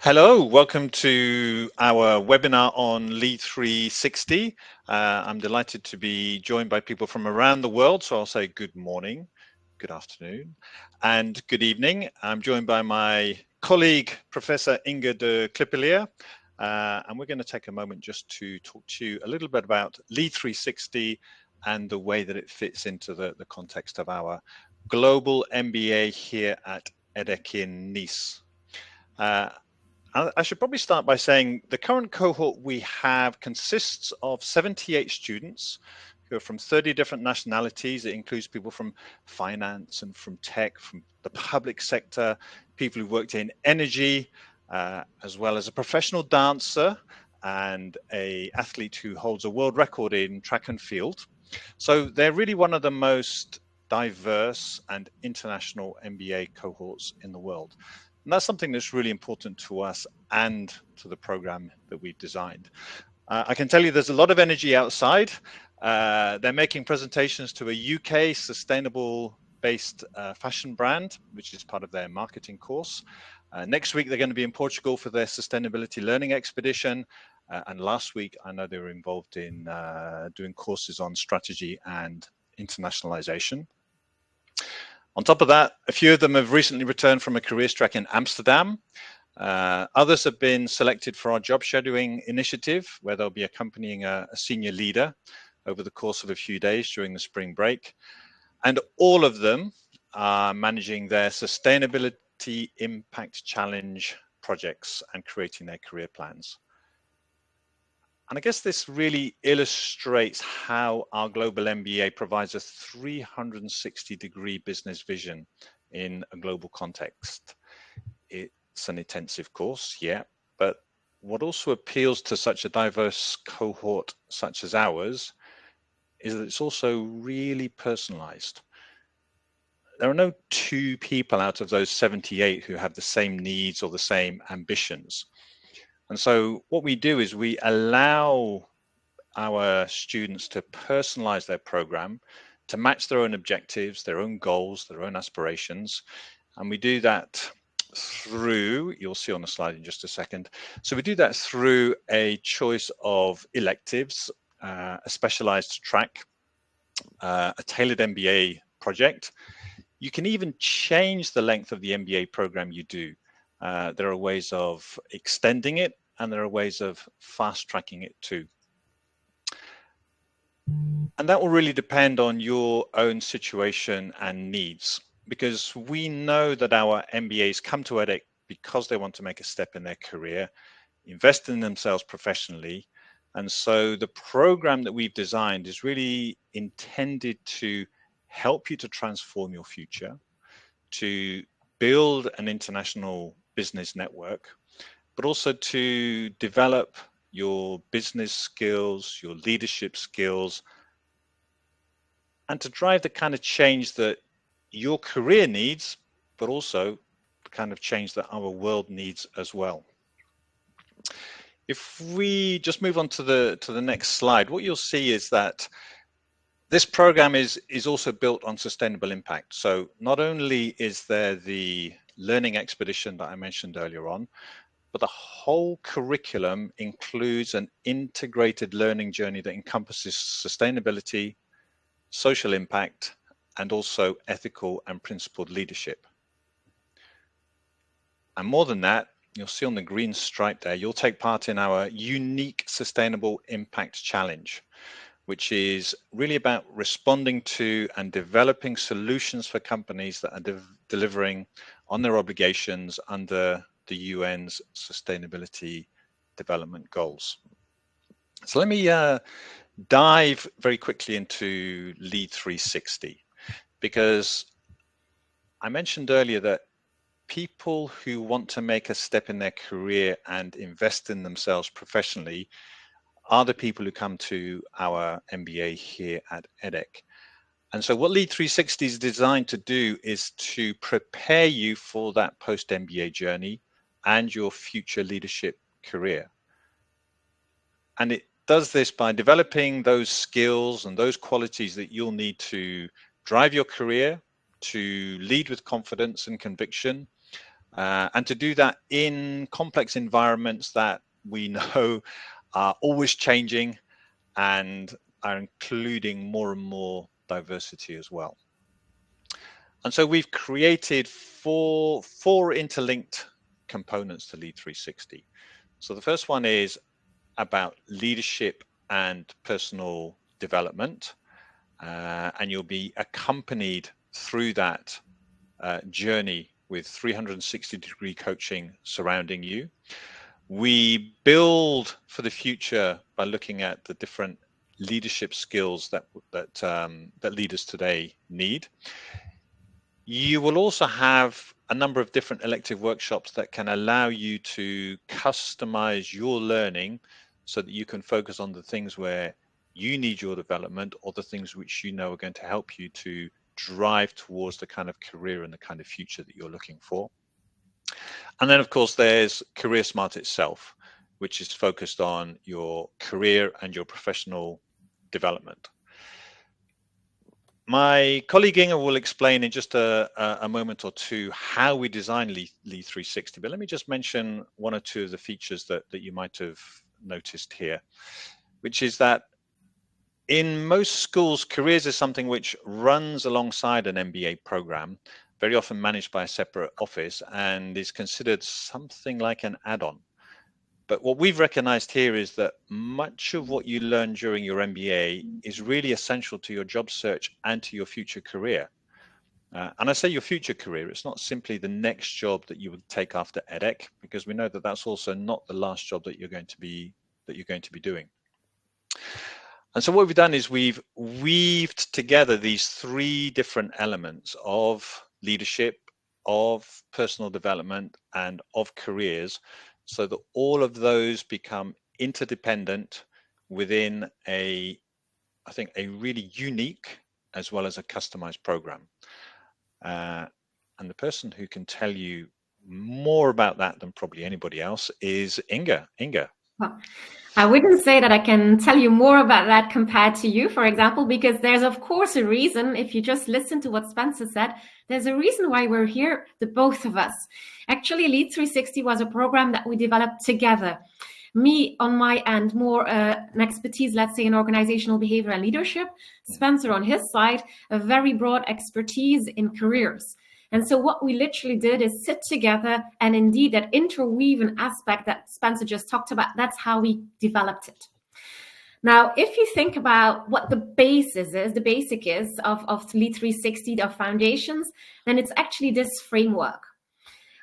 Hello, welcome to our webinar on Lead 360. I'm delighted to be joined by people from around the world, so I'll say good morning, good afternoon, and good evening. I'm joined by my colleague, Professor Inge de Clippeleer, and we're going to take a moment just to talk to you a little bit about Lead 360 and the way that it fits into the context of our global MBA here at EDHEC in Nice. I should probably start by saying the current cohort we have consists of 78 students who are from 30 different nationalities. It includes people from finance and from tech, from the public sector, people who worked in energy, as well as a professional dancer and an athlete who holds a world record in track and field. So they're really one of the most diverse and international MBA cohorts in the world. And that's something that's really important to us and to the program that we've designed. I can tell you there's a lot of energy outside. They're making presentations to a UK sustainable-based fashion brand, which is part of their marketing course. Next week, they're going to be in Portugal for their sustainability learning expedition. And last week, I know they were involved in doing courses on strategy and internationalization. On top of that, a few of them have recently returned from a careers track in Amsterdam. Others have been selected for our job shadowing initiative, where they'll be accompanying a senior leader over the course of a few days during the spring break. And all of them are managing their sustainability impact challenge projects and creating their career plans. And I guess this really illustrates how our global MBA provides a 360-degree business vision in a global context. It's an intensive course, yeah, but what also appeals to such a diverse cohort such as ours is that it's also really personalized. There are no two people out of those 78 who have the same needs or the same ambitions. And so what we do is we allow our students to personalize their program to match their own objectives, their own goals, their own aspirations. And we do that through, you'll see on the slide in just a second. So we do that through a choice of electives, a specialized track, a tailored MBA project. You can even change the length of the MBA program you do. There are ways of extending it, and there are ways of fast tracking it too. And that will really depend on your own situation and needs, because we know that our MBAs come to EDHEC because they want to make a step in their career, invest in themselves professionally. And so the program that we've designed is really intended to help you to transform your future, to build an international business network, but also to develop your business skills, your leadership skills, and to drive the kind of change that your career needs, but also the kind of change that our world needs as well. If we just move on to the next slide, what you'll see is that this program is also built on sustainable impact. So not only is there the learning expedition that I mentioned earlier on, but the whole curriculum includes an integrated learning journey that encompasses sustainability, social impact, and also ethical and principled leadership. And more than that, you'll see on the green stripe there, you'll take part in our unique sustainable impact challenge, which is really about responding to and developing solutions for companies that are delivering on their obligations under the UN's sustainability development goals. So let me dive very quickly into Lead 360, because I mentioned earlier that people who want to make a step in their career and invest in themselves professionally are the people who come to our MBA here at EDHEC. And so what Lead 360 is designed to do is to prepare you for that post-MBA journey and your future leadership career. And it does this by developing those skills and those qualities that you'll need to drive your career, to lead with confidence and conviction, and to do that in complex environments that we know are always changing and are including more and more diversity as well. And so we've created four interlinked components to Lead 360. So the first one is about leadership and personal development, and you'll be accompanied through that journey with 360-degree coaching surrounding you. We build for the future by looking at the different leadership skills that leaders today need. You will also have a number of different elective workshops that can allow you to customize your learning so that you can focus on the things where you need your development, or the things which you know are going to help you to drive towards the kind of career and the kind of future that you're looking for. And then, of course, there's Career Smart itself, which is focused on your career and your professional development. My colleague Inge will explain in just a moment or two how we design Lead 360, but let me just mention one or two of the features that you might have noticed here, which is that in most schools, careers is something which runs alongside an MBA program, very often managed by a separate office, and is considered something like an add-on. But what we've recognized here is that much of what you learn during your MBA is really essential to your job search and to your future career. And I say your future career, it's not simply the next job that you would take after EDHEC, because we know that that's also not the last job that you're going to be doing. And so what we've done is we've weaved together these three different elements of leadership, of personal development, and of careers, so that all of those become interdependent within I think a really unique as well as a customized program. And the person who can tell you more about that than probably anybody else is Inge. Inge. Well, I wouldn't say that I can tell you more about that compared to you, for example, because there's of course a reason. If you just listen to what Spencer said, there's a reason why we're here, the both of us. Actually, Lead 360 was a program that we developed together. Me on my end, more an expertise, let's say, in organizational behavior and leadership. Spencer on his side, a very broad expertise in careers. And so what we literally did is sit together, and indeed that interweaving aspect that Spencer just talked about, that's how we developed it. Now, if you think about what the basic is of Lead 360, of foundations, then it's actually this framework.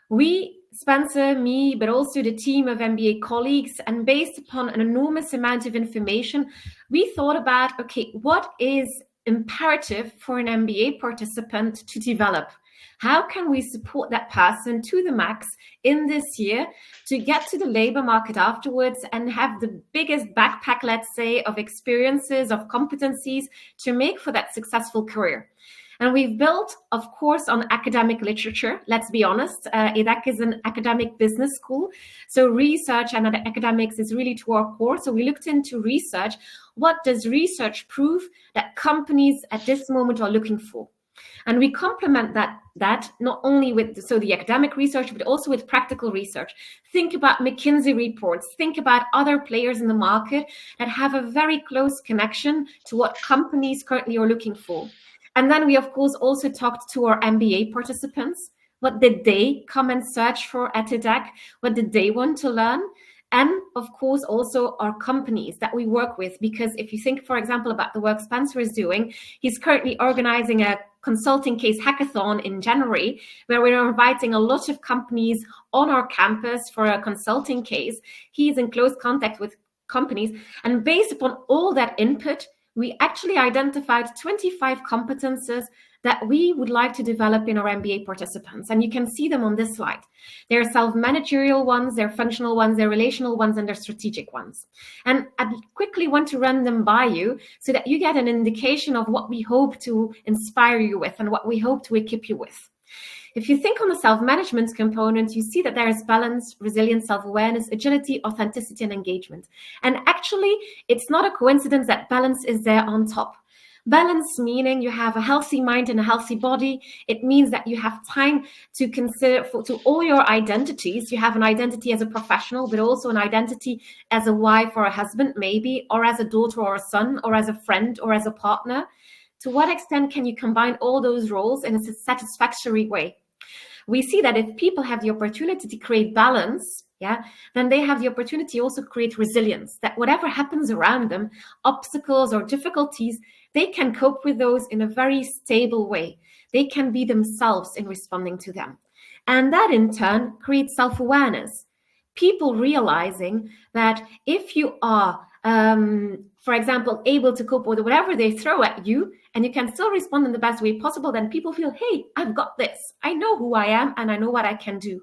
We, Spencer, me, but also the team of MBA colleagues, and based upon an enormous amount of information, we thought about, okay, what is imperative for an MBA participant to develop? How can we support that person to the max in this year to get to the labor market afterwards and have the biggest backpack, let's say, of experiences, of competencies to make for that successful career? And we've built, of course, on academic literature. Let's be honest, EDHEC is an academic business school. So research and academics is really to our core. So we looked into research. What does research prove that companies at this moment are looking for? And we complement that not only with the academic research, but also with practical research. Think about McKinsey reports. Think about other players in the market that have a very close connection to what companies currently are looking for. And then we, of course, also talked to our MBA participants. What did they come and search for at EDHEC? What did they want to learn? And of course, also our companies that we work with, because if you think, for example, about the work Spencer is doing, he's currently organizing a consulting case hackathon in January, where we're inviting a lot of companies on our campus for a consulting case. He's in close contact with companies. And based upon all that input, we actually identified 25 competences that we would like to develop in our MBA participants. And you can see them on this slide. There are self-managerial ones, there are functional ones, there are relational ones, and there are strategic ones. And I quickly want to run them by you so that you get an indication of what we hope to inspire you with and what we hope to equip you with. If you think on the self-management component, you see that there is balance, resilience, self-awareness, agility, authenticity, and engagement. And actually, it's not a coincidence that balance is there on top. Balance meaning you have a healthy mind and a healthy body. It means that you have time to consider to all your identities. You have an identity as a professional, but also an identity as a wife or a husband, maybe, or as a daughter or a son, or as a friend or as a partner. To what extent can you combine all those roles in a satisfactory way? We see that if people have the opportunity to create balance, then they have the opportunity also to create resilience, that whatever happens around them, obstacles or difficulties, they can cope with those in a very stable way. They can be themselves in responding to them. And that in turn creates self-awareness. People realizing that if you are, for example, able to cope with whatever they throw at you, and you can still respond in the best way possible, then people feel, hey, I've got this. I know who I am and I know what I can do.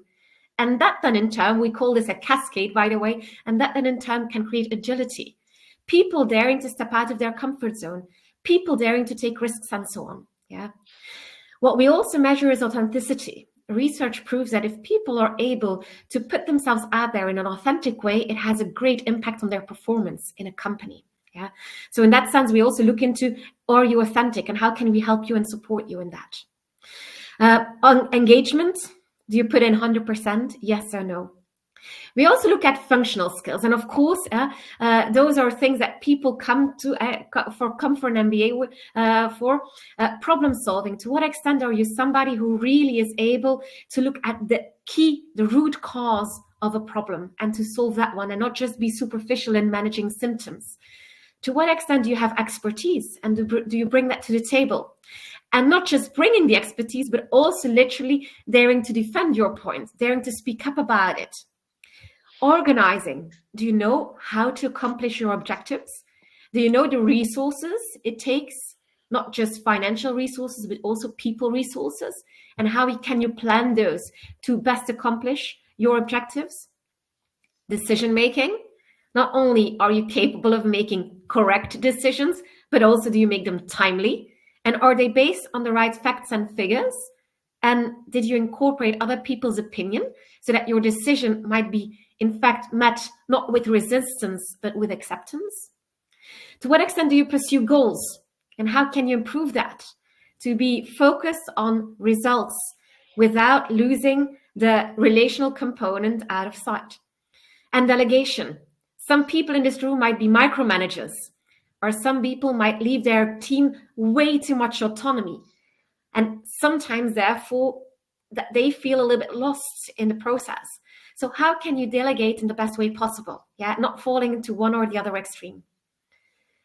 And that then in turn, we call this a cascade, by the way, and that then in turn can create agility. People daring to step out of their comfort zone, people daring to take risks and so on. What we also measure is authenticity. Research proves that if people are able to put themselves out there in an authentic way, it has a great impact on their performance in a company. So in that sense, we also look into, are you authentic and how can we help you and support you in that? On engagement, do you put in 100%? Yes or no? We also look at functional skills. And of course, those are things that people come for an MBA for. Problem solving. To what extent are you somebody who really is able to look at the root cause of a problem and to solve that one and not just be superficial in managing symptoms? To what extent do you have expertise and do you bring that to the table? And not just bringing the expertise, but also literally daring to defend your point, daring to speak up about it. Organizing. Do you know how to accomplish your objectives? Do you know the resources it takes, not just financial resources, but also people resources? And how can you plan those to best accomplish your objectives? Decision making. Not only are you capable of making correct decisions, but also do you make them timely? And are they based on the right facts and figures? And did you incorporate other people's opinion so that your decision might be, in fact, met not with resistance, but with acceptance? To what extent do you pursue goals? And how can you improve that? To be focused on results without losing the relational component out of sight. And delegation. Some people in this room might be micromanagers, or some people might leave their team way too much autonomy. And sometimes, therefore, that they feel a little bit lost in the process. So how can you delegate in the best way possible? Not falling into one or the other extreme.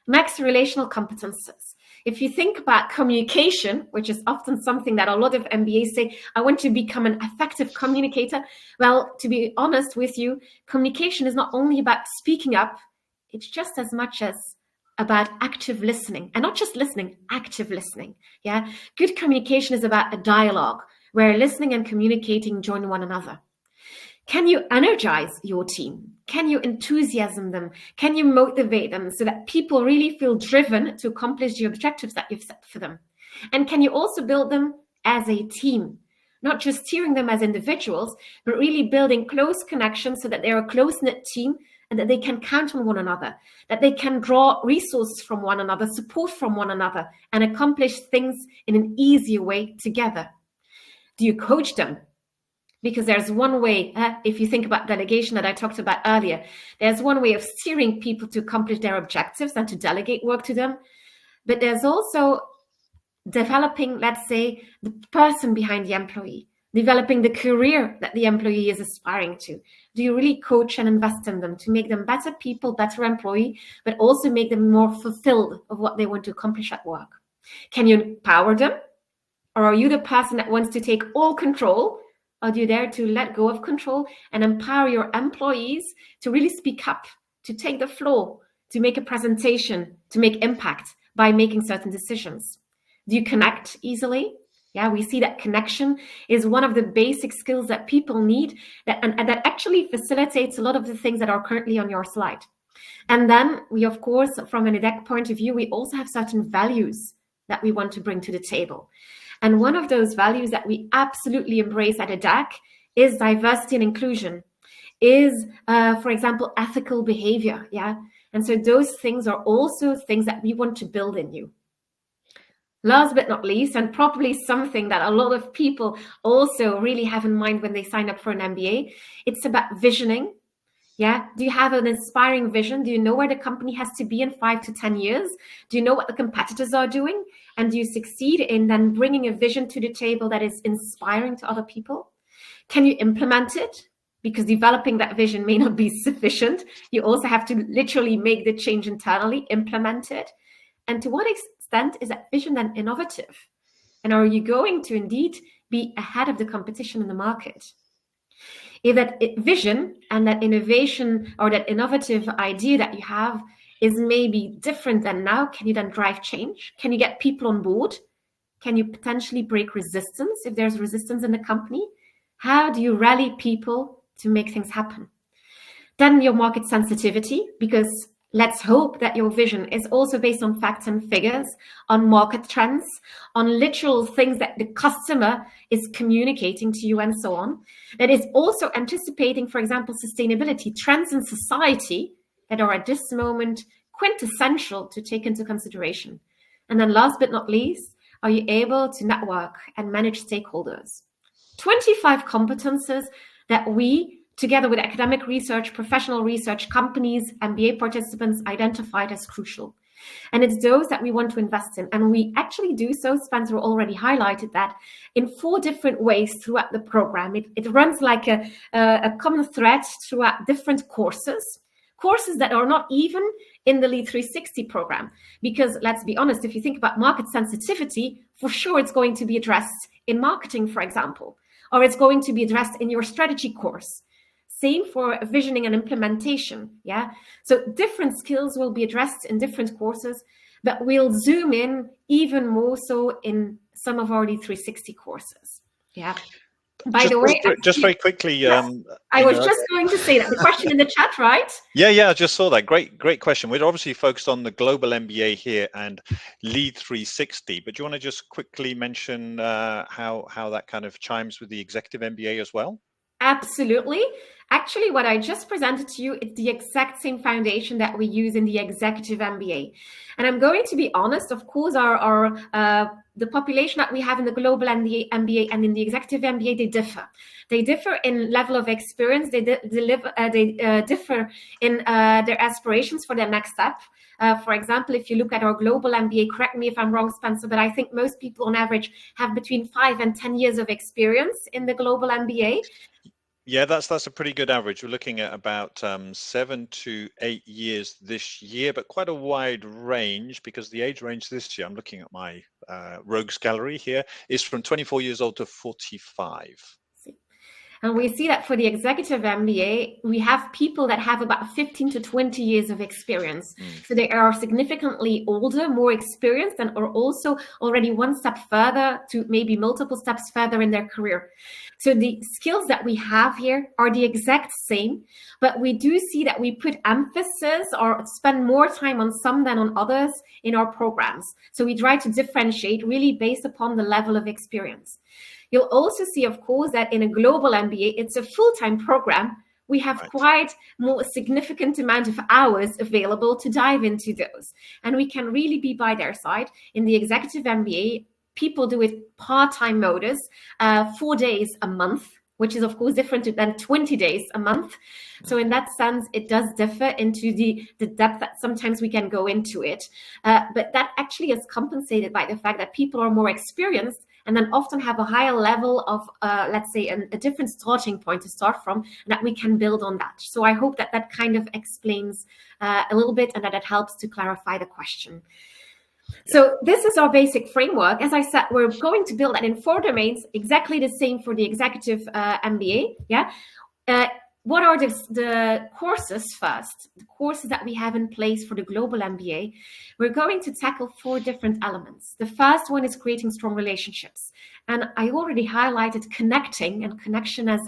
Next, relational competences. If you think about communication, which is often something that a lot of MBAs say, I want to become an effective communicator. Well, to be honest with you, communication is not only about speaking up, it's just as much as about active listening, and not just listening, active listening. Good communication is about a dialogue where listening and communicating join one another. Can you energize your team? Can you enthusiasm them? Can you motivate them so that people really feel driven to accomplish the objectives that you've set for them? And can you also build them as a team? Not just steering them as individuals, but really building close connections so that they're a close-knit team and that they can count on one another, that they can draw resources from one another, support from one another, and accomplish things in an easier way together. Do you coach them? Because there's one way, if you think about delegation that I talked about earlier, there's one way of steering people to accomplish their objectives and to delegate work to them. But there's also developing, let's say, the person behind the employee, developing the career that the employee is aspiring to. Do you really coach and invest in them to make them better people, better employee, but also make them more fulfilled of what they want to accomplish at work? Can you empower them? Or are you the person that wants to take all control? Are you there to let go of control and empower your employees to really speak up, to take the floor, to make a presentation, to make impact by making certain decisions? Do you connect easily? We see that connection is one of the basic skills that people need and that actually facilitates a lot of the things that are currently on your slide. And then we, of course, from an EDHEC point of view, we also have certain values that we want to bring to the table. And one of those values that we absolutely embrace at EDHEC is diversity and inclusion, is, for example, ethical behavior. And so those things are also things that we want to build in you. Last but not least, and probably something that a lot of people also really have in mind when they sign up for an MBA, it's about visioning. Yeah. Do you have an inspiring vision? Do you know where the company has to be in 5 to 10 years? Do you know what the competitors are doing? And do you succeed in then bringing a vision to the table that is inspiring to other people? Can you implement it? Because developing that vision may not be sufficient. You also have to literally make the change internally, implement it. And to what extent is that vision then innovative? And are you going to indeed be ahead of the competition in the market? If that vision and that innovation or that innovative idea that you have is maybe different than now, can you then drive change? Can you get people on board? Can you potentially break resistance if there's resistance in the company? How do you rally people to make things happen? Then your market sensitivity, because let's hope that your vision is also based on facts and figures, on market trends, on literal things that the customer is communicating to you and so on. That is also anticipating, for example, sustainability trends in society that are at this moment quintessential to take into consideration. And then last but not least, are you able to network and manage stakeholders? 25 competences that we, together with academic research, professional research, companies, MBA participants, identified as crucial. And it's those that we want to invest in. And we actually do so, Spencer already highlighted that, in 4 different ways throughout the program. It runs like a common thread throughout different courses that are not even in the Lead 360 program. Because let's be honest, if you think about market sensitivity, for sure it's going to be addressed in marketing, for example, or it's going to be addressed in your strategy course. Same for visioning and implementation. Yeah. So different skills will be addressed in different courses, but we'll zoom in even more so in some of our Lead 360 courses. Yeah. By the way, just very quickly, yes, I was just going to say that the question in the chat, right? Yeah, I just saw that. Great question. We're obviously focused on the Global MBA here and Lead 360, but do you want to just quickly mention how that kind of chimes with the Executive MBA as well? Absolutely. Actually, what I just presented to you is the exact same foundation that we use in the Executive MBA. And I'm going to be honest, of course, the population that we have in the Global MBA and in the Executive MBA, they differ. They differ in level of experience. They differ in their aspirations for their next step. For example, if you look at our Global MBA, correct me if I'm wrong, Spencer, but I think most people on average have between 5 and 10 years of experience in the Global MBA. Yeah, that's a pretty good average. We're looking at about 7 to 8 years this year, but quite a wide range, because the age range this year, I'm looking at my rogues gallery here, is from 24 years old to 45. And we see that for the Executive MBA, we have people that have about 15 to 20 years of experience. So they are significantly older, more experienced, and are also already one step further to maybe multiple steps further in their career. So the skills that we have here are the exact same, but we do see that we put emphasis or spend more time on some than on others in our programs. So we try to differentiate really based upon the level of experience. You'll also see, of course, that in a Global MBA, it's a full-time program. We have quite more significant amount of hours available to dive into those. And we can really be by their side. In the Executive MBA, people do it part-time modus, 4 days a month, which is, of course, different than 20 days a month. So in that sense, it does differ into the depth that sometimes we can go into it. But that actually is compensated by the fact that people are more experienced and then often have a higher level of, let's say, a different starting point to start from, and that we can build on that. So I hope that that kind of explains a little bit and that it helps to clarify the question. So this is our basic framework. As I said, we're going to build that in 4 domains, exactly the same for the Executive MBA. Yeah. What are the courses first? The courses that we have in place for the Global MBA, we're going to tackle 4 different elements. The first one is creating strong relationships. And I already highlighted connecting and connection as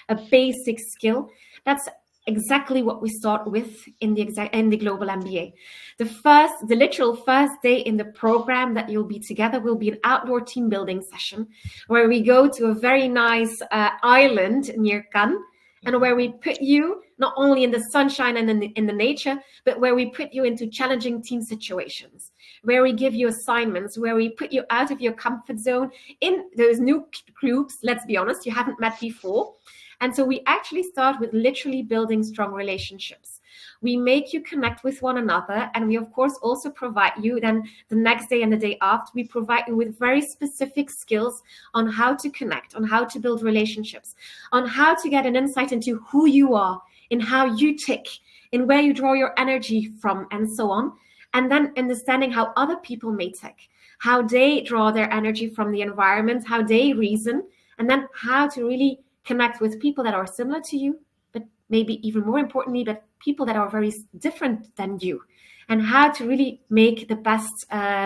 a basic skill. That's exactly what we start with in the Global MBA. The literal first day in the program that you'll be together will be an outdoor team building session where we go to a very nice island near Cannes, and where we put you not only in the sunshine and in the nature, but where we put you into challenging team situations, where we give you assignments, where we put you out of your comfort zone in those new groups, let's be honest, you haven't met before. And so we actually start with literally building strong relationships. We make you connect with one another, and we of course also provide you then the next day and the day after, we provide you with very specific skills on how to connect, on how to build relationships, on how to get an insight into who you are, in how you tick, in where you draw your energy from, and so on. And then understanding how other people may tick, how they draw their energy from the environment, how they reason, and then how to really connect with people that are similar to you, but maybe even more importantly, but people that are very different than you, and how to really make the best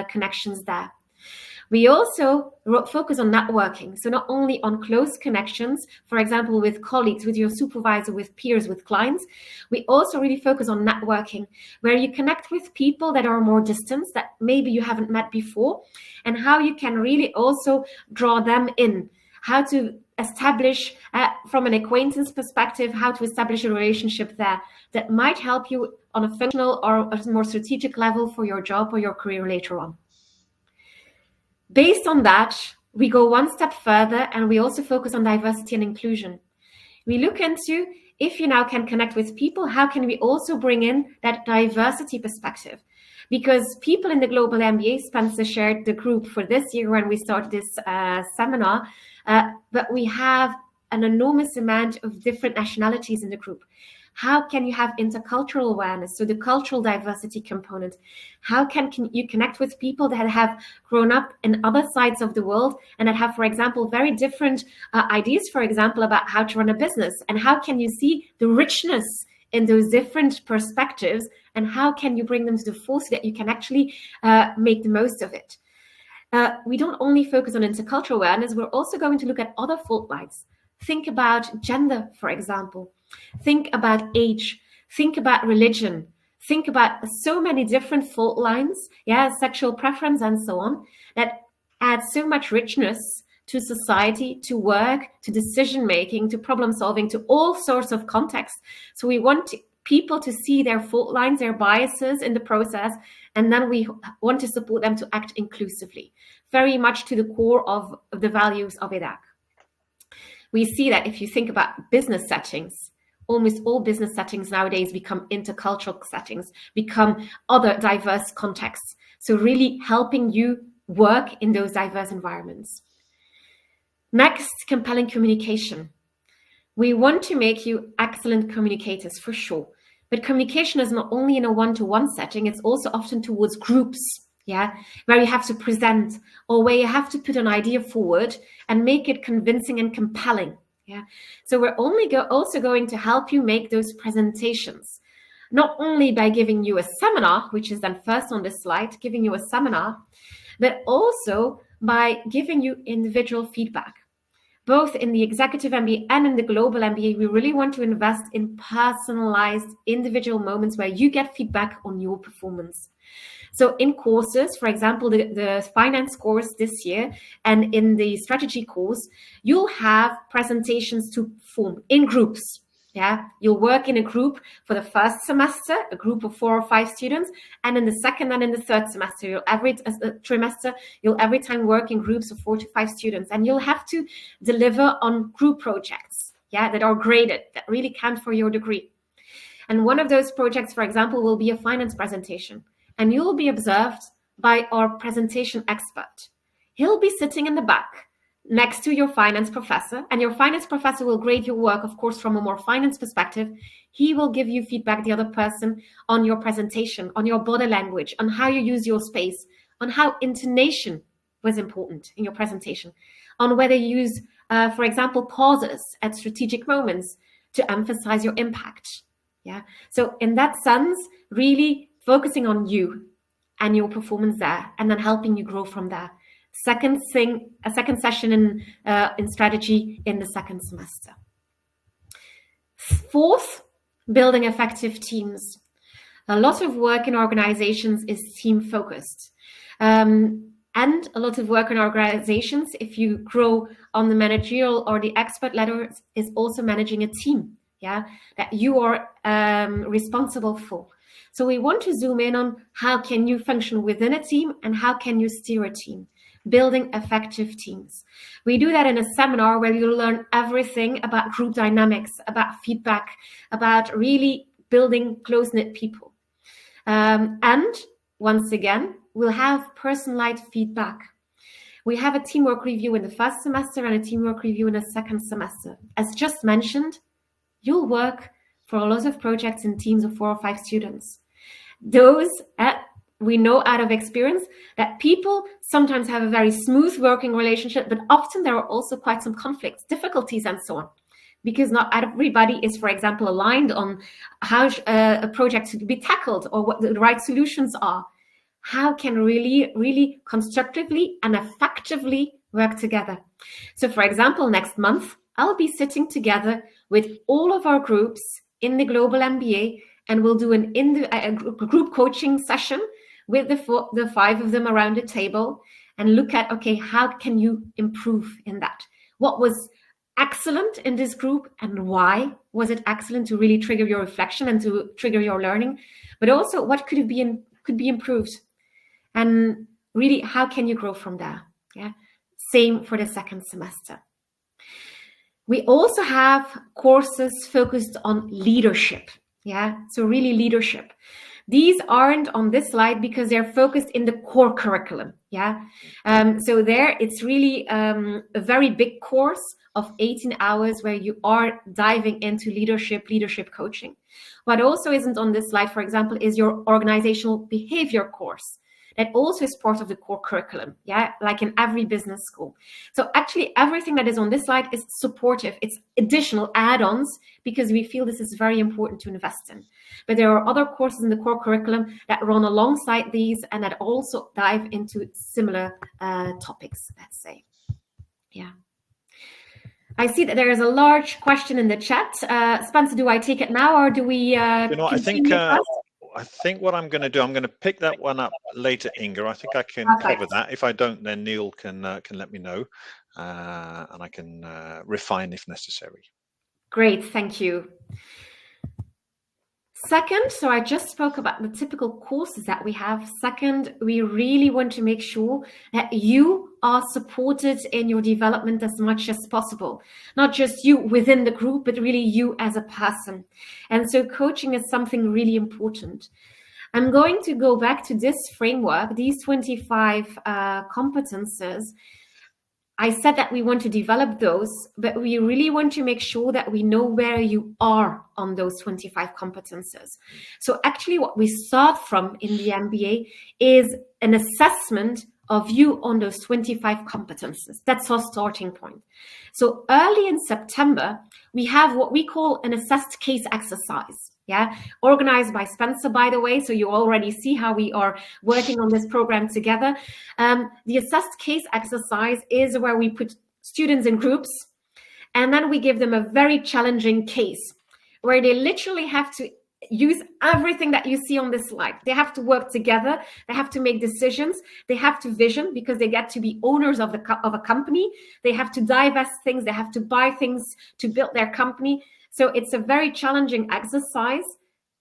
connections there. We also focus on networking. So not only on close connections, for example, with colleagues, with your supervisor, with peers, with clients, we also really focus on networking, where you connect with people that are more distant, that maybe you haven't met before, and how you can really also draw them in, how to establish, from an acquaintance perspective, how to establish a relationship there that might help you on a functional or a more strategic level for your job or your career later on. Based on that, we go one step further and we also focus on diversity and inclusion. We look into, if you now can connect with people, how can we also bring in that diversity perspective? Because people in the Global MBA, Spencer shared the group for this year when we started this seminar, but we have an enormous amount of different nationalities in the group. How can you have intercultural awareness, so the cultural diversity component? How can you connect with people that have grown up in other sides of the world and that have, for example, very different ideas, for example, about how to run a business? And how can you see the richness in those different perspectives, and how can you bring them to the fore so that you can actually make the most of it? We don't only focus on intercultural awareness, we're also going to look at other fault lines. Think about gender, for example. Think about age. Think about religion. Think about so many different fault lines, sexual preference and so on, that add so much richness to society, to work, to decision-making, to problem-solving, to all sorts of contexts. So we want people to see their fault lines, their biases in the process, and then we want to support them to act inclusively, very much to the core of the values of EDHEC. We see that if you think about business settings, almost all business settings nowadays become intercultural settings, become other diverse contexts. So really helping you work in those diverse environments. Next, compelling communication. We want to make you excellent communicators for sure, but communication is not only in a one-to-one setting, it's also often towards groups, where you have to present or where you have to put an idea forward and make it convincing and compelling. So we're also going to help you make those presentations, not only by giving you a seminar, which is then first on this slide, giving you a seminar, but also by giving you individual feedback. Both in the Executive MBA and in the Global MBA, we really want to invest in personalized individual moments where you get feedback on your performance. So in courses, for example, the finance course this year and in the strategy course, you'll have presentations to perform in groups. You'll work in a group for the first semester, a group of 4 or 5 students, and in the second and in the third semester, you'll every time work in groups of 4 to 5 students, and you'll have to deliver on group projects, that are graded, that really count for your degree. And one of those projects, for example, will be a finance presentation. And you will be observed by our presentation expert. He'll be sitting in the back next to your finance professor, and your finance professor will grade your work, of course, from a more finance perspective. He will give you feedback, the other person, on your presentation, on your body language, on how you use your space, on how intonation was important in your presentation, on whether you use, for example, pauses at strategic moments to emphasize your impact. So in that sense, really focusing on you and your performance there, and then helping you grow from there. A second session in strategy in the second semester. Fourth, building effective teams. A lot of work in organizations is team focused. And a lot of work in organizations, if you grow on the managerial or the expert ladder, is also managing a team. yeah, that you are responsible for. So we want to zoom in on how can you function within a team and how can you steer a team, building effective teams. We do that in a seminar where you'll learn everything about group dynamics, about feedback, about really building close-knit people. And once again, we'll have personalized feedback. We have a teamwork review in the first semester and a teamwork review in the second semester. As just mentioned, you'll work for a lot of projects in teams of 4 or 5 students. Those, we know out of experience that people sometimes have a very smooth working relationship, but often there are also quite some conflicts, difficulties, and so on. Because not everybody is, for example, aligned on how a project should be tackled or what the right solutions are. How can really constructively and effectively work together? So, for example, next month, I'll be sitting together with all of our groups in the Global MBA, and we'll do a group coaching session with the 5 of them around the table and look at, okay, how can you improve in that? What was excellent in this group and why was it excellent to really trigger your reflection and to trigger your learning, but also what could be improved, and really how can you grow from there? Yeah, same for the second semester. We also have courses focused on leadership. Yeah, so really leadership. These aren't on this slide because they're focused in the core curriculum. Yeah, so there it's really a very big course of 18 hours where you are diving into leadership coaching. What also isn't on this slide, for example, is your organizational behavior course. That also is part of the core curriculum, yeah, like in every business school. So actually everything that is on this slide is supportive. It's additional add-ons because we feel this is very important to invest in. But there are other courses in the core curriculum that run alongside these and that also dive into similar topics, let's say. Yeah. I see that there is a large question in the chat. Spencer, do I take it now or do we continue first? I think what I'm going to do, I'm going to pick that one up later, Inge. I think I can cover that. If I don't, then Neil can let me know, and I can refine if necessary. Great, thank you. Second, so I just spoke about the typical courses that we have. Second, we really want to make sure that you are supported in your development as much as possible. Not just you within the group, but really you as a person. And so coaching is something really important. I'm going to go back to this framework, these 25 competences. I said that we want to develop those, but we really want to make sure that we know where you are on those 25 competences. So actually what we start from in the MBA is an assessment of you on those 25 competences. That's our starting point. So early in September, we have what we call an assessed case exercise. Yeah, organized by Spencer, by the way, so you already see how we are working on this program together. The assessed case exercise is where we put students in groups and then we give them a very challenging case where they literally have to use everything that you see on this slide. They have to work together, they have to make decisions, they have to vision because they get to be owners of a company, they have to divest things, they have to buy things to build their company. So it's a very challenging exercise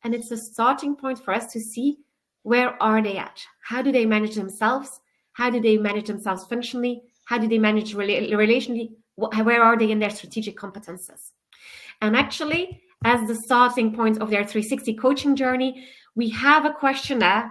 and it's a starting point for us to see where are they at? How do they manage themselves? How do they manage themselves functionally? How do they manage relationally? Where are they in their strategic competences? And actually, as the starting point of their 360 coaching journey, we have a questionnaire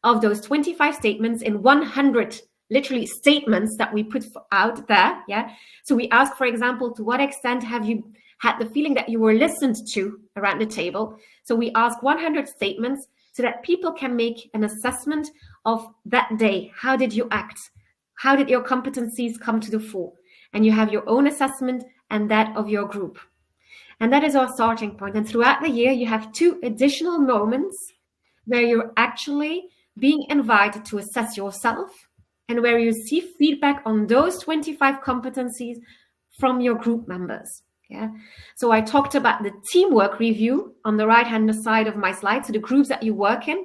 of those 25 statements in 100 literally statements that we put out there. Yeah. So we ask, for example, to what extent have you had the feeling that you were listened to around the table? So we ask 100 statements so that people can make an assessment of that day. How did you act? How did your competencies come to the fore? And you have your own assessment and that of your group. And that is our starting point. And throughout the year, you have 2 additional moments where you're actually being invited to assess yourself and where you see feedback on those 25 competencies from your group members. Yeah. So I talked about the teamwork review on the right-hand side of my slide. So the groups that you work in,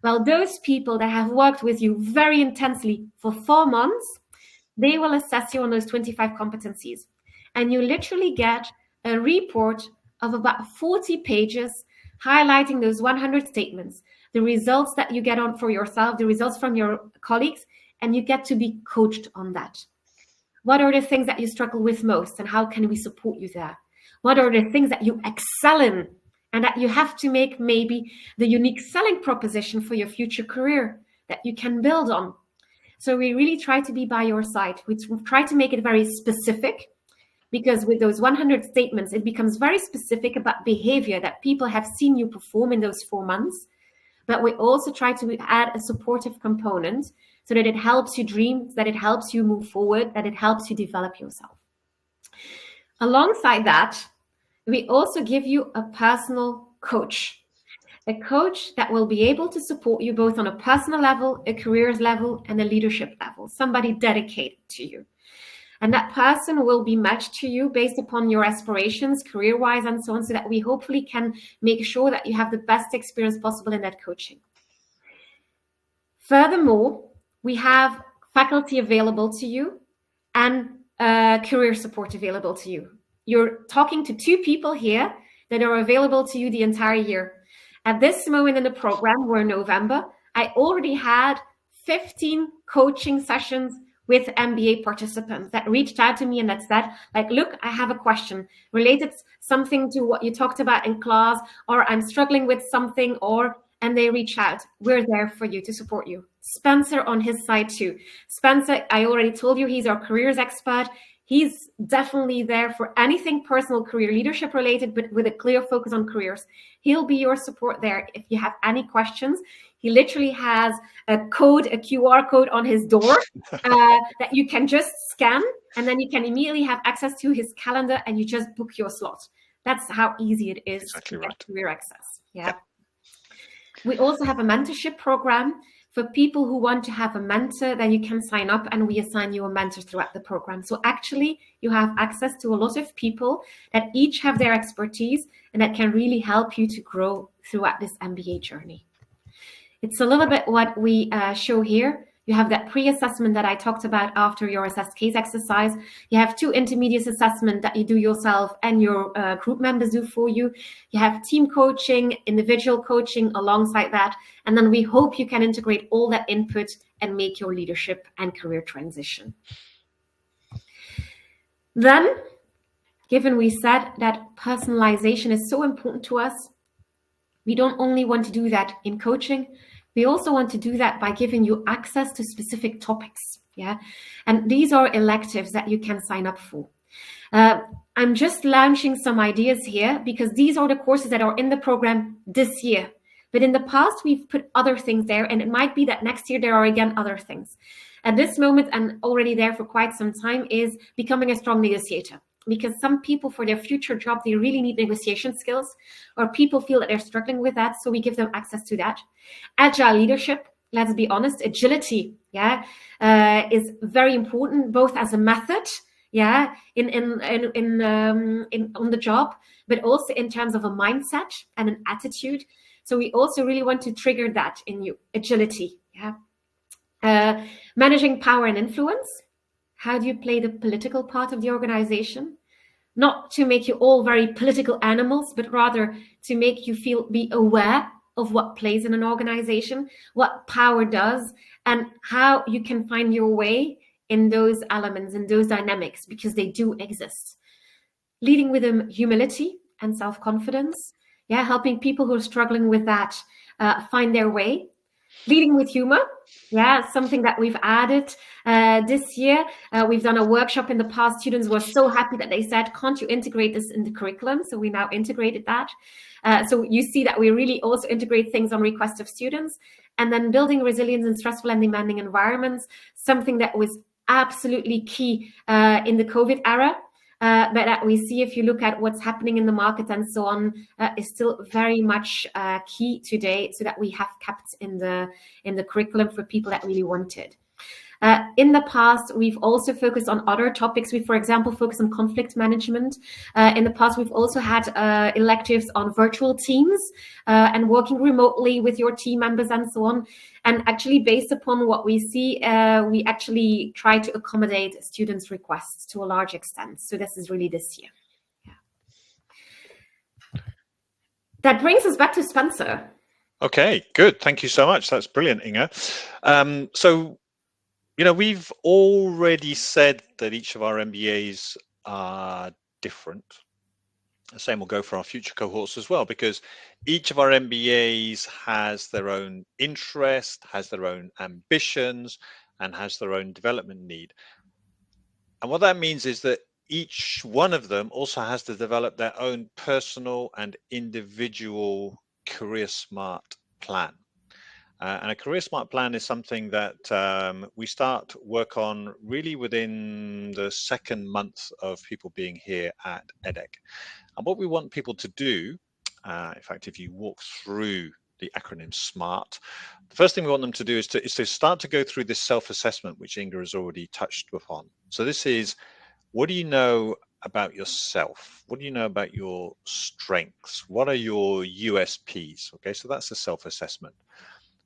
well, those people that have worked with you very intensely for 4 months, they will assess you on those 25 competencies. And you literally get a report of about 40 pages, highlighting those 100 statements, the results that you get on for yourself, the results from your colleagues, and you get to be coached on that. What are the things that you struggle with most, and how can we support you there? What are the things that you excel in and that you have to make maybe the unique selling proposition for your future career that you can build on? So we really try to be by your side. We try to make it very specific, because with those 100 statements, it becomes very specific about behavior that people have seen you perform in those 4 months. But we also try to add a supportive component so that it helps you dream, that it helps you move forward, that it helps you develop yourself. Alongside that, we also give you a personal coach, a coach that will be able to support you both on a personal level, a careers level, and a leadership level, somebody dedicated to you. And that person will be matched to you based upon your aspirations, career-wise, and so on, so that we hopefully can make sure that you have the best experience possible in that coaching. Furthermore, we have faculty available to you and career support available to you. You're talking to 2 people here that are available to you the entire year. At this moment in the program, we're in November, I already had 15 coaching sessions with MBA participants that reached out to me and that said, like, look, I have a question related something to what you talked about in class, or I'm struggling with something, and they reach out. We're there for you to support you. Spencer on his side too. Spencer, I already told you, he's our careers expert. He's definitely there for anything personal career leadership related, but with a clear focus on careers. He'll be your support there if you have any questions. He literally has a QR code on his door that you can just scan, and then you can immediately have access to his calendar and you just book your slot. That's how easy it is to get career access. Yeah. We also have a mentorship program for people who want to have a mentor. Then you can sign up and we assign you a mentor throughout the program. So actually you have access to a lot of people that each have their expertise and that can really help you to grow throughout this MBA journey. It's a little bit what we show here. You have that pre-assessment that I talked about after your assessed case exercise. You have 2 intermediate assessments that you do yourself and your group members do for you. You have team coaching, individual coaching alongside that. And then we hope you can integrate all that input and make your leadership and career transition. Then, given we said that personalization is so important to us, we don't only want to do that in coaching, we also want to do that by giving you access to specific topics. Yeah, and these are electives that you can sign up for. I'm just launching some ideas here because these are the courses that are in the program this year. But in the past, we've put other things there, and it might be that next year there are again other things. At this moment, and already there for quite some time, is becoming a strong negotiator. Because some people for their future job, they really need negotiation skills, or people feel that they're struggling with that. So we give them access to that. Agile leadership, let's be honest, agility, is very important, both as a method, on the job, but also in terms of a mindset and an attitude. So we also really want to trigger that in you, agility. Managing power and influence. How do you play the political part of the organization? Not to make you all very political animals, but rather to make you be aware of what plays in an organization, what power does, and how you can find your way in those elements and those dynamics, because they do exist. Leading with humility and self-confidence, helping people who are struggling with that find their way. Leading with humor, something that we've added this year. We've done a workshop in the past. Students were so happy that they said, can't you integrate this in the curriculum? So we now integrated that. So you see that we really also integrate things on request of students. And then building resilience in stressful and demanding environments, something that was absolutely key in the COVID era. But that we see, if you look at what's happening in the market and so on, is still very much key today, so that we have kept in the curriculum for people that really want it. In the past, we've also focused on other topics. We, for example, focus on conflict management. In the past, we've also had electives on virtual teams and working remotely with your team members and so on. And actually, based upon what we see, we actually try to accommodate students' requests to a large extent. So this is really this year. That brings us back to Spencer. Okay, good. Thank you so much. That's brilliant, Inge. So, we've already said that each of our MBAs are different. The same will go for our future cohorts as well, because each of our MBAs has their own interest, has their own ambitions, and has their own development need. And what that means is that each one of them also has to develop their own personal and individual career smart plan. And a career smart plan is something that we start work on really within the second month of people being here at EDHEC. And what we want people to do, in fact, if you walk through the acronym SMART, the first thing we want them to do is to start to go through this self-assessment, which Inga has already touched upon. So this is, what do you know about yourself? What do you know about your strengths? What are your USPs? Okay, so that's a self-assessment.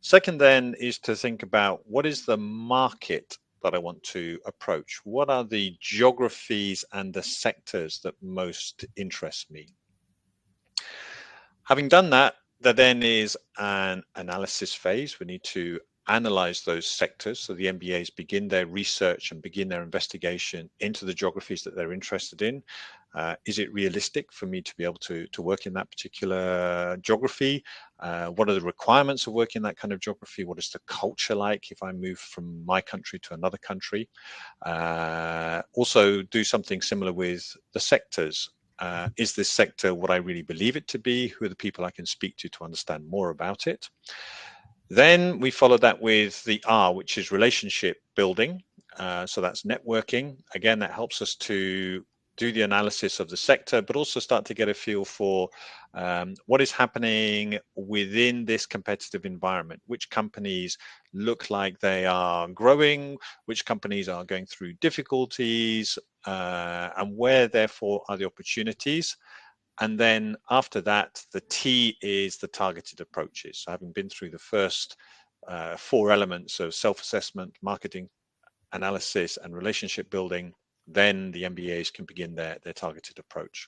Second then is to think about, what is the market that I want to approach? What are the geographies and the sectors that most interest me? Having done that, there then is an analysis phase. We need to analyze those sectors. So the MBAs begin their research and begin their investigation into the geographies that they're interested in. Is it realistic for me to be able to work in that particular geography? What are the requirements of working in that kind of geography? What is the culture like if I move from my country to another country? Also do something similar with the sectors. Is this sector what I really believe it to be? Who are the people I can speak to understand more about it? Then we follow that with the R, which is relationship building. So that's networking. Again, that helps us to do the analysis of the sector, but also start to get a feel for what is happening within this competitive environment. Which companies look like they are growing, which companies are going through difficulties, and where therefore are the opportunities. And then after that, the T is the targeted approaches. So having been through the first 4 elements of self-assessment, marketing, analysis, and relationship building, then the MBAs can begin their targeted approach.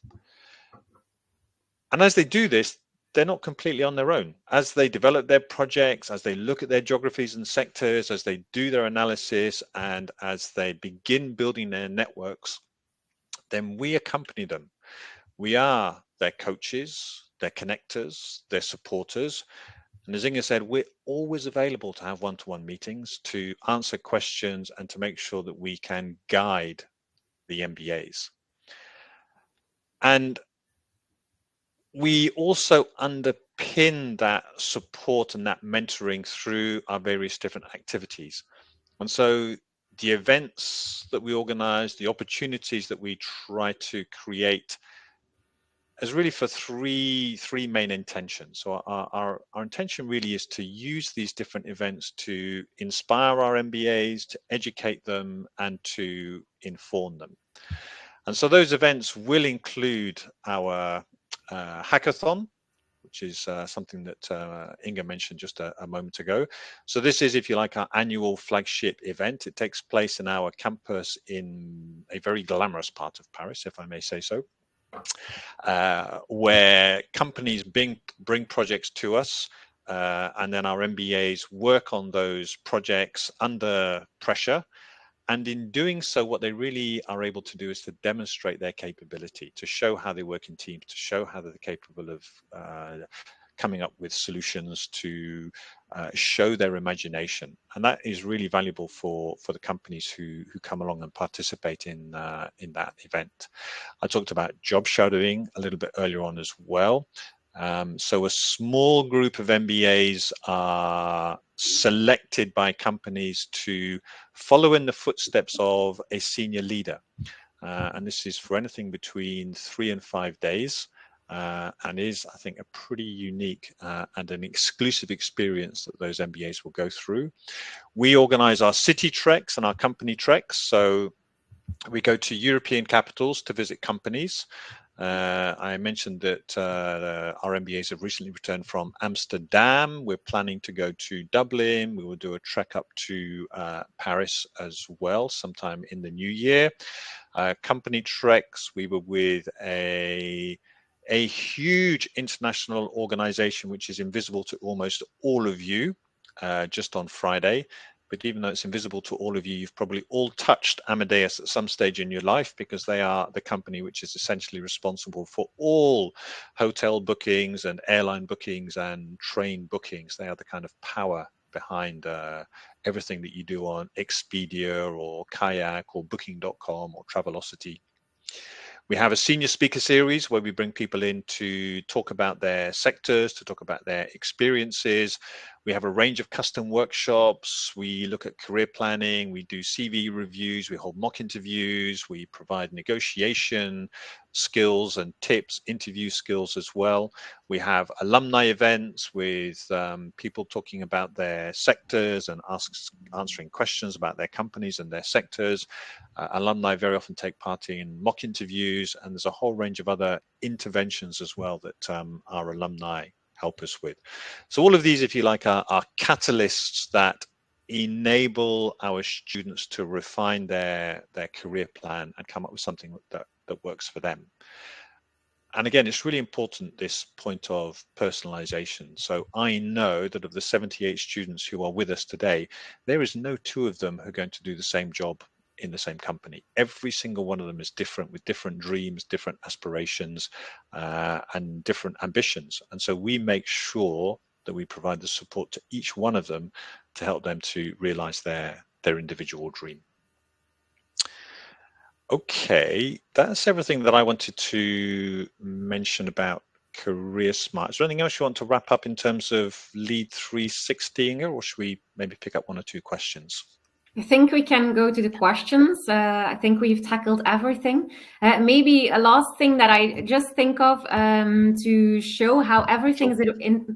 And as they do this, they're not completely on their own. As they develop their projects, as they look at their geographies and sectors, as they do their analysis, and as they begin building their networks, then we accompany them. We are their coaches, their connectors, their supporters. And as Inge said, we're always available to have one-to-one meetings, to answer questions, and to make sure that we can guide the MBAs. And we also underpin that support and that mentoring through our various different activities. And so the events that we organize, the opportunities that we try to create, is really for three main intentions. So our intention really is to use these different events to inspire our MBAs, to educate them, and to inform them. And so those events will include our hackathon, which is something that Inge mentioned just a moment ago. So this is, if you like, our annual flagship event. It takes place in our campus in a very glamorous part of Paris, if I may say so, where companies bring projects to us, and then our MBAs work on those projects under pressure. And in doing so, what they really are able to do is to demonstrate their capability, to show how they work in teams, to show how they're capable of coming up with solutions, to show their imagination. And that is really valuable for the companies who come along and participate in that event. I talked about job shadowing a little bit earlier on as well. So a small group of MBAs are selected by companies to follow in the footsteps of a senior leader. And this is for anything between 3 and 5 days, and is, I think, a pretty unique and an exclusive experience that those MBAs will go through. We organize our city treks and our company treks. So we go to European capitals to visit companies. I mentioned that our MBAs have recently returned from Amsterdam. We're planning to go to Dublin. We will do a trek up to Paris as well sometime in the new year. Company treks, we were with a a huge international organization which is invisible to almost all of you just on Friday. But even though it's invisible to all of you, you've probably all touched Amadeus at some stage in your life, because they are the company which is essentially responsible for all hotel bookings and airline bookings and train bookings. They are the kind of power behind everything that you do on Expedia or Kayak or Booking.com or Travelocity. We have a senior speaker series where we bring people in to talk about their sectors, to talk about their experiences. We have a range of custom workshops. We look at career planning. We do CV reviews. We hold mock interviews. We provide negotiation skills and tips, interview skills as well. We have alumni events with people talking about their sectors and answering questions about their companies and their sectors. Alumni very often take part in mock interviews, and there's a whole range of other interventions as well that our alumni help us with. So all of these, if you like, are catalysts that enable our students to refine their career plan and come up with something that works for them. And again, it's really important, this point of personalization. So I know that of the 78 students who are with us today, there is no two of them who are going to do the same job in the same company. Every single one of them is different, with different dreams, different aspirations, and different ambitions. And so we make sure that we provide the support to each one of them to help them to realize their individual dream. Okay, that's everything that I wanted to mention about Career Smart. Is there anything else you want to wrap up in terms of Lead 360, Inge, or should we maybe pick up one or two questions? I think we can go to the questions. I think we've tackled everything. Maybe a last thing that I just think of to show how everything is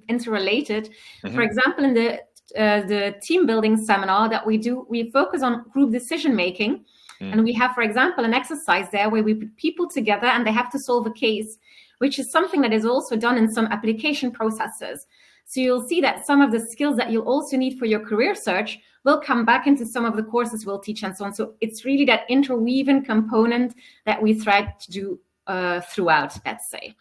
interrelated. Mm-hmm. For example, in the team building seminar that we do, we focus on group decision making. And we have, for example, an exercise there where we put people together and they have to solve a case, which is something that is also done in some application processes. So you'll see that some of the skills that you'll also need for your career search will come back into some of the courses we'll teach and so on. So it's really that interweaving component that we try to do throughout, let's say.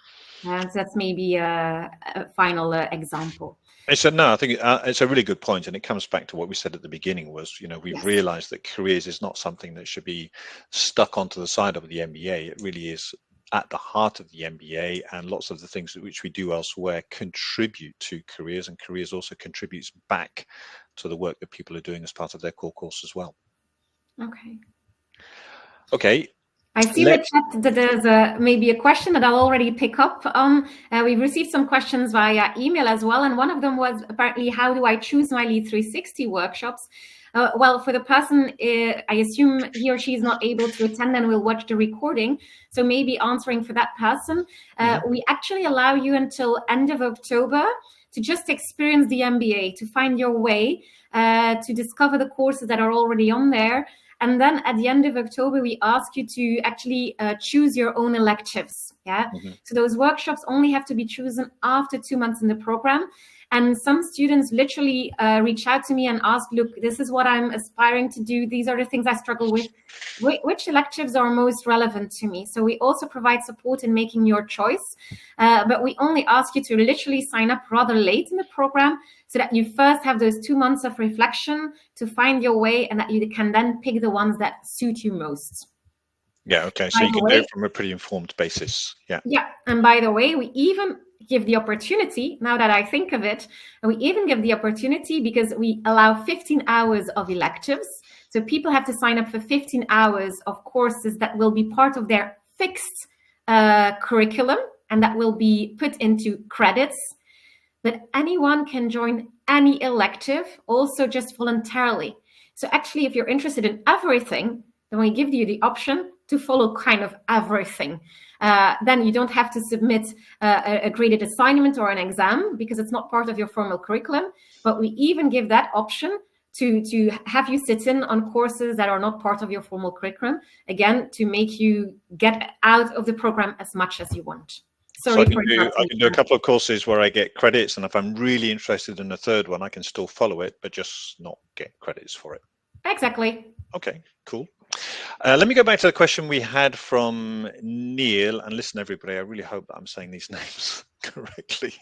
And that's maybe a final example. I think it's a really good point, and it comes back to what we said at the beginning was, we've realized that careers is not something that should be stuck onto the side of the MBA. It really is at the heart of the MBA, and lots of the things which we do elsewhere contribute to careers, and careers also contributes back to the work that people are doing as part of their core course as well. Okay. I see that there's maybe a question that I'll already pick up on. We've received some questions via email as well, and one of them was apparently, how do I choose my Lead 360 workshops? Well, for the person, I assume he or she is not able to attend and will watch the recording. So maybe answering for that person, we actually allow you until end of October to just experience the MBA, to find your way, to discover the courses that are already on there. And then at the end of October, we ask you to actually choose your own electives. So those workshops only have to be chosen after 2 months in the program. And some students literally reach out to me and ask, look, this is what I'm aspiring to do. These are the things I struggle with. Which electives are most relevant to me? So we also provide support in making your choice. But we only ask you to literally sign up rather late in the program so that you first have those 2 months of reflection to find your way, and that you can then pick the ones that suit you most. Yeah, okay. So you can do it from a pretty informed basis. Yeah. And by the way, we even give the opportunity, now that I think of it, we even give the opportunity because we allow 15 hours of electives. So people have to sign up for 15 hours of courses that will be part of their fixed curriculum, and that will be put into credits. But anyone can join any elective, also just voluntarily. So actually, if you're interested in everything, then we give you the option to follow kind of everything. Then you don't have to submit a graded assignment or an exam because it's not part of your formal curriculum. But we even give that option to have you sit in on courses that are not part of your formal curriculum, again, to make you get out of the program as much as you want. So I can do a couple of courses where I get credits, and if I'm really interested in a third one, I can still follow it, but just not get credits for it. Exactly. Okay, cool. Let me go back to the question we had from Neil. And listen, everybody, I really hope that I'm saying these names correctly.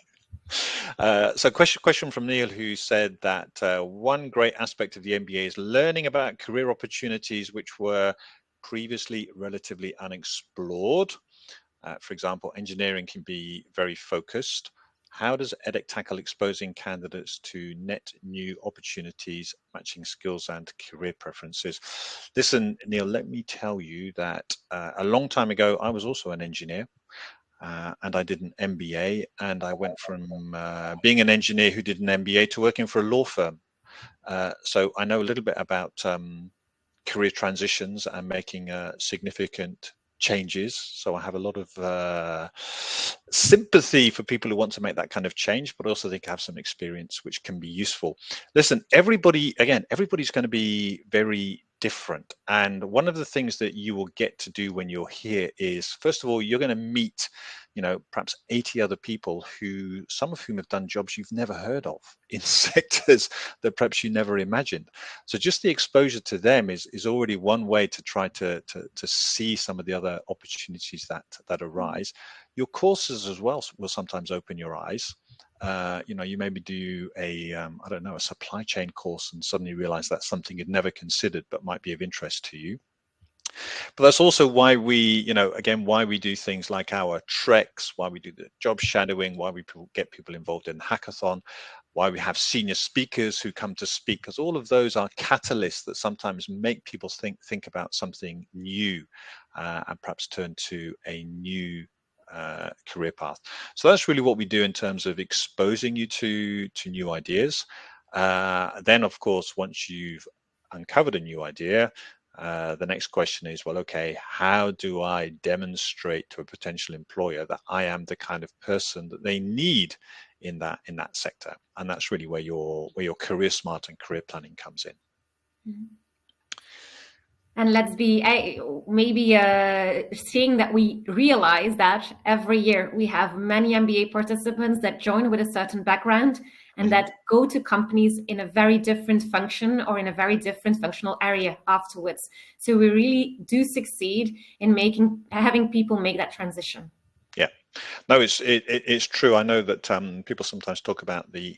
So question from Neil, who said that one great aspect of the MBA is learning about career opportunities which were previously relatively unexplored. For example, engineering can be very focused. How does EDHEC tackle exposing candidates to net new opportunities, matching skills and career preferences? Listen, Neil, let me tell you that a long time ago, I was also an engineer. And I did an MBA, and I went from being an engineer who did an MBA to working for a law firm. So I know a little bit about career transitions and making significant changes. So I have a lot of sympathy for people who want to make that kind of change, but also think I have some experience which can be useful. Listen, everybody's going to be very different. And one of the things that you will get to do when you're here is, first of all, you're going to meet, perhaps 80 other people who, some of whom have done jobs you've never heard of in sectors that perhaps you never imagined. So just the exposure to them is already one way to try to see some of the other opportunities that arise. Your courses as well will sometimes open your eyes. You maybe do a supply chain course and suddenly realize that's something you'd never considered but might be of interest to you. But that's also why we do things like our treks, why we do the job shadowing, why we get people involved in hackathon, why we have senior speakers who come to speak, because all of those are catalysts that sometimes make people think about something new and perhaps turn to a new career path. So that's really what we do in terms of exposing you to new ideas. Then, of course, once you've uncovered a new idea, the next question is, well, okay, how do I demonstrate to a potential employer that I am the kind of person that they need in that sector? And that's really where your career smart and career planning comes in. Mm-hmm. And let's be maybe seeing that we realize that every year we have many MBA participants that join with a certain background and that go to companies in a very different function or in a very different functional area afterwards. So we really do succeed in having people make that transition. Yeah. No, it's true. I know that people sometimes talk about the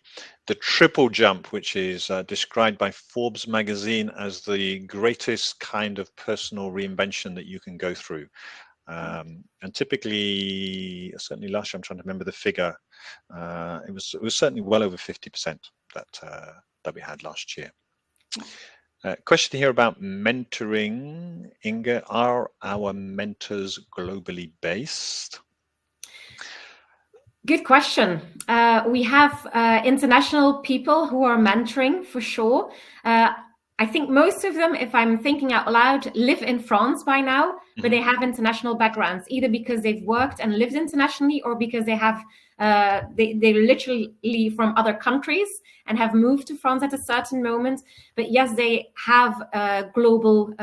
triple jump, which is described by Forbes magazine as the greatest kind of personal reinvention that you can go through. And typically, certainly last year, I'm trying to remember the figure. It was certainly well over 50% that we had last year. Question here about mentoring. Inge, are our mentors globally based? Good question. We have international people who are mentoring for sure. I think most of them, if I'm thinking out loud, live in France by now, but they have international backgrounds, either because they've worked and lived internationally or because they have they're literally from other countries and have moved to France at a certain moment. But yes, they have a global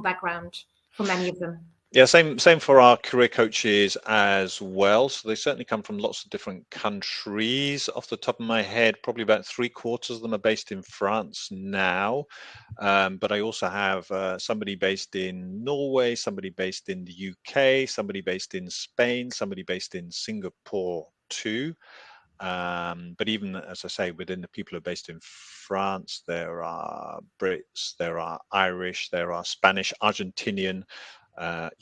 background for many of them. Yeah, same for our career coaches as well. So they certainly come from lots of different countries. Off the top of my head, probably about 3/4 of them are based in France now. But I also have somebody based in Norway, somebody based in the UK, somebody based in Spain, somebody based in Singapore too. But even, as I say, within the people who are based in France, there are Brits, there are Irish, there are Spanish, Argentinian.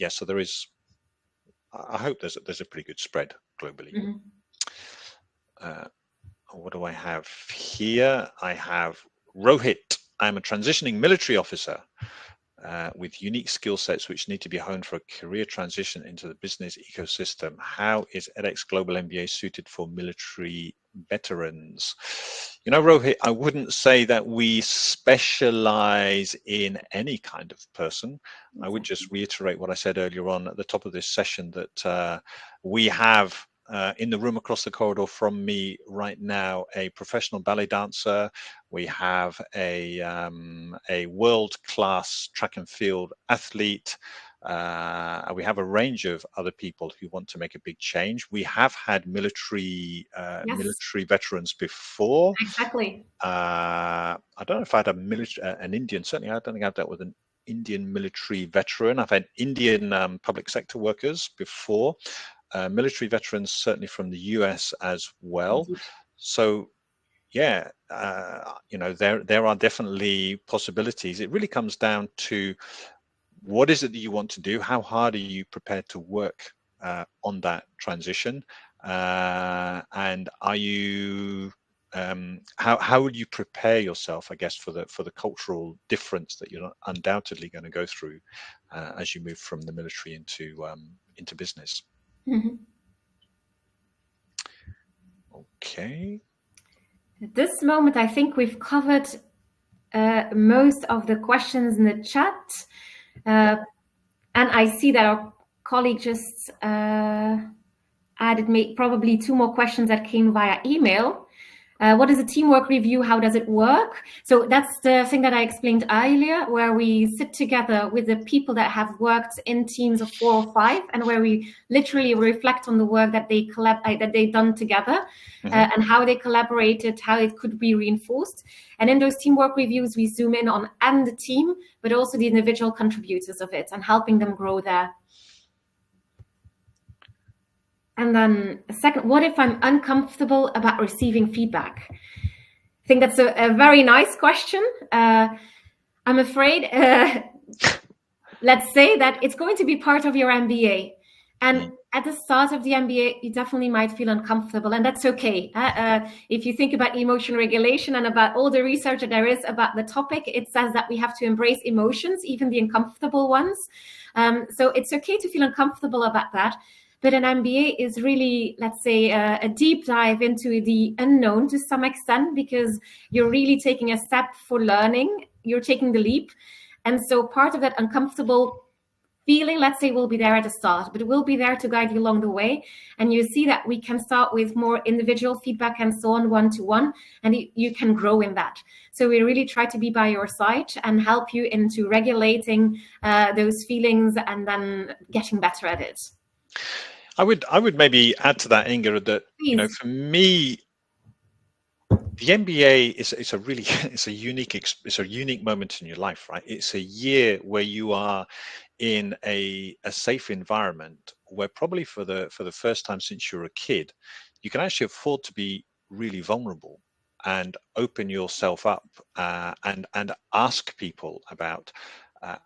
So there is. I hope there's a pretty good spread globally. What do I have here? I have Rohit. I'm a transitioning military officer with unique skill sets which need to be honed for a career transition into the business ecosystem. How is EDHEC Global MBA suited for military veterans? Rohit, I wouldn't say that we specialize in any kind of person. I would just reiterate what I said earlier on at the top of this session, that we have in the room across the corridor from me right now a professional ballet dancer. We have a world-class track and field athlete. We have a range of other people who want to make a big change. We have had military veterans before. Exactly. I don't know if I had an Indian. Certainly, I don't think I've dealt with Indian military veteran. I've had Indian public sector workers before, military veterans certainly from the US as well. Indeed. So yeah, there are definitely possibilities. It really comes down to what is it that you want to do? How hard are you prepared to work on that transition? And are you how would you prepare yourself, I guess, for the cultural difference that you're undoubtedly going to go through as you move from the military into business? Mm-hmm. Okay. At this moment, I think we've covered most of the questions in the chat. And I see that our colleague just added probably 2 more questions that came via email. What is a teamwork review? How does it work? So that's the thing that I explained earlier, where we sit together with the people that have worked in teams of 4 or 5, and where we literally reflect on the work that they've done together, and how they collaborated, how it could be reinforced. And in those teamwork reviews, we zoom in on the team, but also the individual contributors of it, and helping them grow there. And then second, what if I'm uncomfortable about receiving feedback? I think that's a very nice question. I'm afraid, let's say that it's going to be part of your MBA. And at the start of the MBA, you definitely might feel uncomfortable, and that's okay. If you think about emotion regulation and about all the research that there is about the topic, it says that we have to embrace emotions, even the uncomfortable ones. So it's okay to feel uncomfortable about that. But an MBA is really, let's say, a deep dive into the unknown to some extent, because you're really taking a step for learning. You're taking the leap. And so part of that uncomfortable feeling, let's say, will be there at the start, but it will be there to guide you along the way. And you see that we can start with more individual feedback and so on, one-to-one, and you can grow in that. So we really try to be by your side and help you into regulating those feelings and then getting better at it. I would maybe add to that, Inge, that Please. For me, the MBA is a unique moment in your life, right? It's a year where you are in a safe environment where probably for the first time since you're a kid, you can actually afford to be really vulnerable and open yourself up and ask people about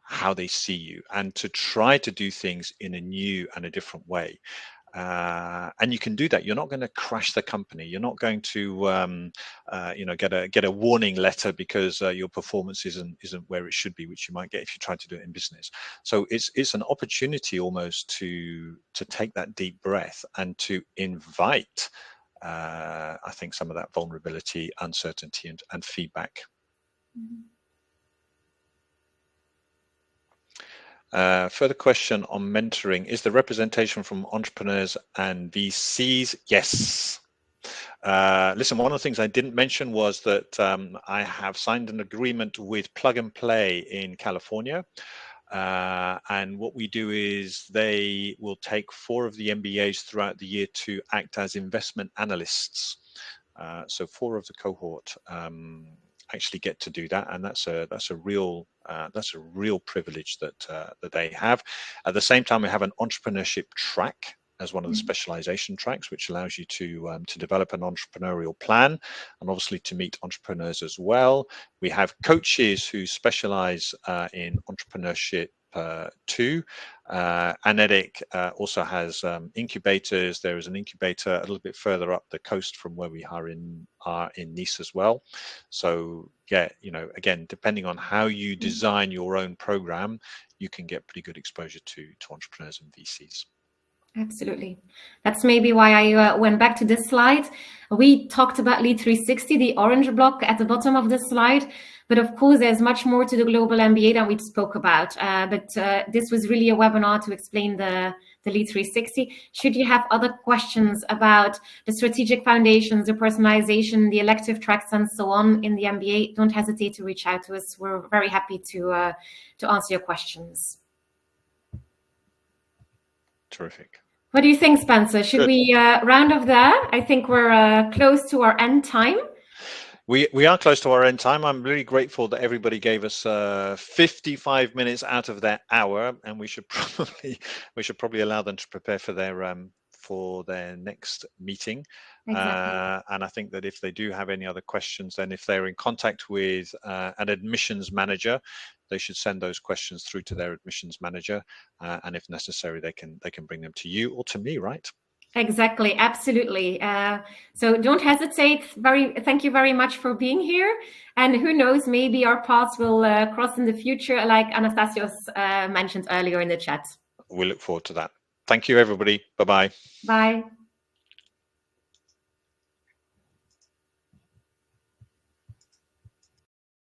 how they see you, and to try to do things in a new and a different way. And you can do that. You're not going to crash the company. You're not going to, get a warning letter because your performance isn't where it should be, which you might get if you try to do it in business. So it's an opportunity almost to take that deep breath and to invite, I think, some of that vulnerability, uncertainty, and feedback. Further question on mentoring. Is the representation from entrepreneurs and VCs? Yes. Listen, one of the things I didn't mention was that I have signed an agreement with Plug and Play in California. And what we do is they will take 4 of the MBAs throughout the year to act as investment analysts. So 4 of the cohort actually get to do that, and that's a real privilege that they have. At the same time, we have an entrepreneurship track as one of the specialization tracks, which allows you to develop an entrepreneurial plan and obviously to meet entrepreneurs as well. We have coaches who specialize in entrepreneurship too. And EDHEC also has incubators. There is an incubator a little bit further up the coast from where we are in Nice as well. So yeah, again, depending on how you design your own program, you can get pretty good exposure to entrepreneurs and VCs. Absolutely. That's maybe why I went back to this slide. We talked about Lead 360, the orange block at the bottom of the slide. But of course, there's much more to the Global MBA than we spoke about. But this was really a webinar to explain the Lead 360. Should you have other questions about the strategic foundations, the personalization, the elective tracks, and so on in the MBA, don't hesitate to reach out to us. We're very happy to answer your questions. Terrific. What do you think, Spencer? Should we round off there? I think we're close to our end time. We are close to our end time. I'm really grateful that everybody gave us 55 minutes out of their hour, and we should probably allow them to prepare for their next meeting. Exactly. And I think that if they do have any other questions, then if they're in contact with an admissions manager, they should send those questions through to their admissions manager, and if necessary, they can bring them to you or to me, right? Exactly, absolutely. So don't hesitate. Thank you very much for being here. And who knows, maybe our paths will cross in the future, like Anastasios mentioned earlier in the chat. We look forward to that. Thank you, everybody. Bye-bye. Bye.